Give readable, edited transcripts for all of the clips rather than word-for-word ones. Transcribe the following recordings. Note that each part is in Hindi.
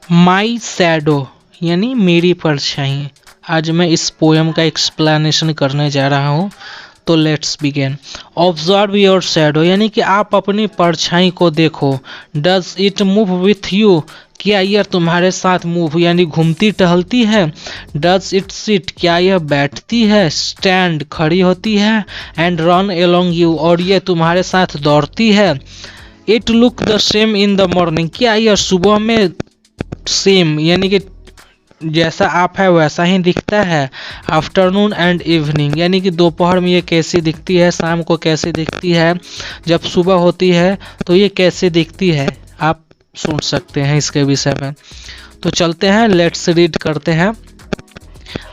माई शैडो यानी मेरी परछाई। आज मैं इस पोयम का एक्सप्लेनेशन करने जा रहा हूँ, तो let's begin. Observe your shadow यानी कि आप अपनी परछाई को देखो। Does it move with you, क्या यह तुम्हारे साथ मूव यानी घूमती टहलती है। डज इट सिट, क्या यह बैठती है। स्टैंड, खड़ी होती है। एंड रन एलोंग यू, और यह तुम्हारे साथ दौड़ती है। It look the same in the morning, क्या यह सुबह में सेम यानी कि जैसा आप है वैसा ही दिखता है। आफ्टरनून एंड इवनिंग यानी कि दोपहर में ये कैसी दिखती है, शाम को कैसी दिखती है, जब सुबह होती है तो ये कैसे दिखती है, आप सुन सकते हैं इसके विषय में। तो चलते हैं, लेट्स रीड करते हैं।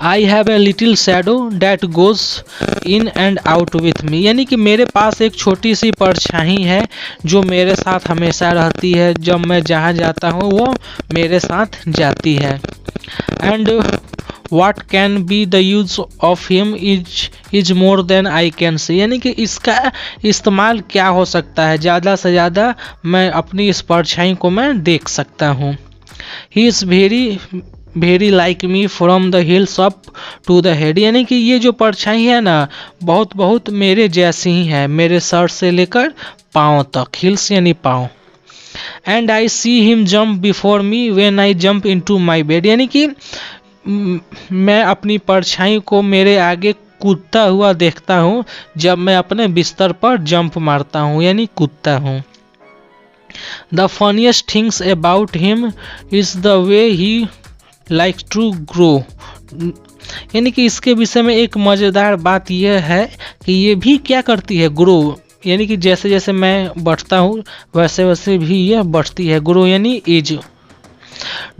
I have a little shadow that goes in and out with me यानी कि मेरे पास एक छोटी सी परछाई है जो मेरे साथ हमेशा रहती है। जब मैं जहाँ जाता हूँ वो मेरे साथ जाती है। And what can be the use of him is more than I can see यानी कि इसका इस्तेमाल क्या हो सकता है, ज़्यादा से ज़्यादा मैं अपनी इस परछाई को मैं देख सकता हूँ। He is very like me from the hills up to the head यानी कि ये जो परछाई है ना बहुत बहुत मेरे जैसी ही है, मेरे सर से लेकर पाँव तक। हिल्स यानी पाँव। And I see him jump before me when I jump into my bed यानी कि मैं अपनी परछाई को मेरे आगे कूदता हुआ देखता हूँ जब मैं अपने बिस्तर पर जंप मारता हूँ यानी कूदता हूँ। The funniest things about him is the way he like to grow यानी कि इसके विषय में एक मज़ेदार बात यह है कि ये भी क्या करती है, ग्रो यानी कि जैसे जैसे मैं बढ़ता हूँ वैसे वैसे भी यह बढ़ती है। ग्रो यानी age.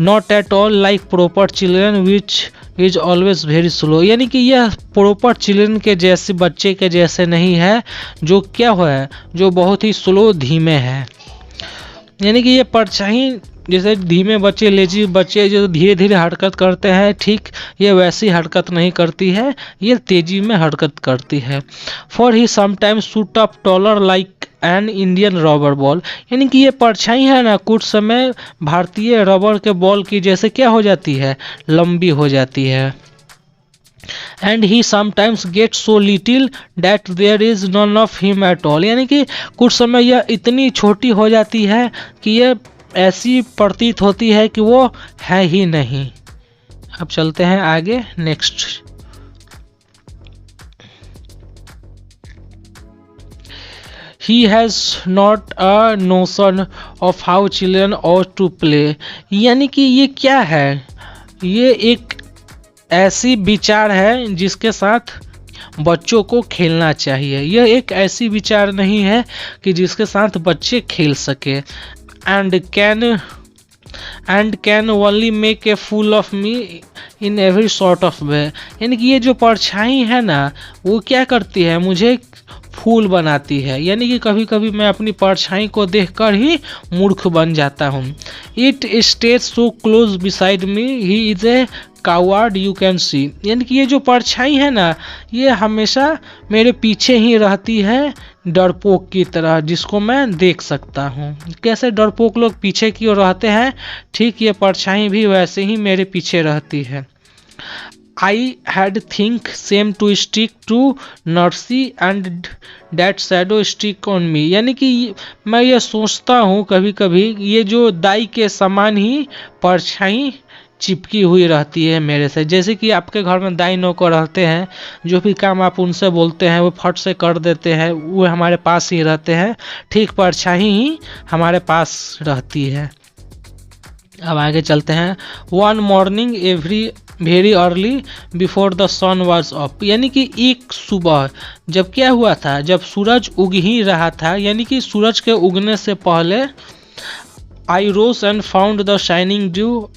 Not at all like proper children which is always very slow यानी कि यह प्रॉपर चिल्ड्रन के जैसे, बच्चे के जैसे नहीं है जो क्या है, जो बहुत ही स्लो, धीमे है। यानी कि ये परछाई जैसे धीमे बच्चे, लेजी बच्चे जो धीरे धीरे हरकत करते हैं, ठीक ये वैसी हरकत नहीं करती है, ये तेजी में हरकत करती है। For he sometimes shoot up taller like an Indian rubber ball यानी कि ये परछाई है ना कुछ समय भारतीय रबर के बॉल की जैसे क्या हो जाती है, लंबी हो जाती है। And he sometimes get so little that there is none of him at all यानी कि कुछ समय यह इतनी छोटी हो जाती है कि यह ऐसी प्रतीत होती है कि वो है ही नहीं। अब चलते हैं आगे, next. He has not a notion of how children ought to play यानी कि ये क्या है, ये एक ऐसी विचार है जिसके साथ बच्चों को खेलना चाहिए। यह एक ऐसी विचार नहीं है कि जिसके साथ बच्चे खेल सके। And can only make a fool of me in every sort of way यानी कि ये जो परछाई है ना वो क्या करती है, मुझे फूल बनाती है यानी कि कभी कभी मैं अपनी परछाई को देखकर ही मूर्ख बन जाता हूँ। It stage so close beside me he is a coward you can see यानी कि ये जो परछाई है ना ये हमेशा मेरे पीछे ही रहती है, डरपोक की तरह, जिसको मैं देख सकता हूँ। कैसे डरपोक लोग पीछे की ओर रहते हैं, ठीक ये परछाई भी वैसे ही मेरे पीछे रहती है। I had think same to stick to nursie and that shadow stick on me यानी कि मैं ये सोचता हूँ कभी कभी ये जो दाई के समान ही परछाई चिपकी हुई रहती है मेरे से। जैसे कि आपके घर में दाई नौकर रहते हैं, जो भी काम आप उनसे बोलते हैं वो फट से कर देते हैं, वो हमारे पास ही रहते हैं, ठीक परछाई ही हमारे पास रहती है। अब आगे चलते हैं। One morning very early before the sun was up यानी कि एक सुबह जब क्या हुआ था, जब सूरज उग ही रहा था यानी कि सूरज के उगने से पहले I rose and found the shining dew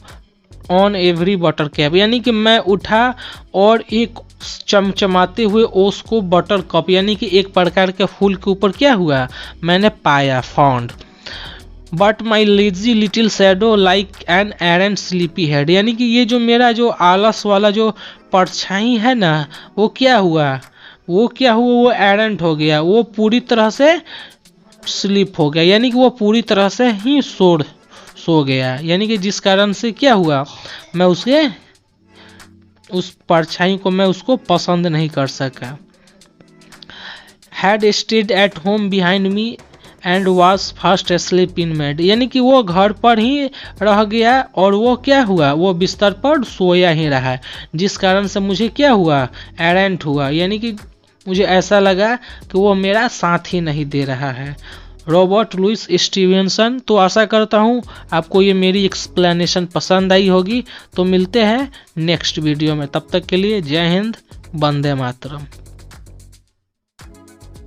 on every buttercup यानी कि मैं उठा और एक चमचमाते हुए ओस को बटर कप यानी कि एक प्रकार के फूल के ऊपर क्या हुआ, मैंने पाया, found. But my lazy little shadow like an arrant sleepy head यानी कि ये जो मेरा जो आलस वाला जो परछाई है ना वो क्या हुआ, वो एरेंट हो गया, वो पूरी तरह से स्लीप हो गया यानी कि वो पूरी तरह से ही सो सो गया, यानी कि जिस कारण से क्या हुआ, मैं उस परछाई को मैं उसको पसंद नहीं कर सका। Had stayed at home behind me and was fast asleep in bed, यानी कि वो घर पर ही रह गया और वो क्या हुआ, वो बिस्तर पर सोया ही रहा, जिस कारण से मुझे क्या हुआ, एरेंट हुआ, यानी कि मुझे ऐसा लगा कि वो मेरा साथ ही नहीं दे रहा है। Robert Louis Stevenson. तो आशा करता हूँ आपको ये मेरी एक्सप्लेनेशन पसंद आई होगी। तो मिलते हैं नेक्स्ट वीडियो में, तब तक के लिए जय हिंद, वंदे मातरम।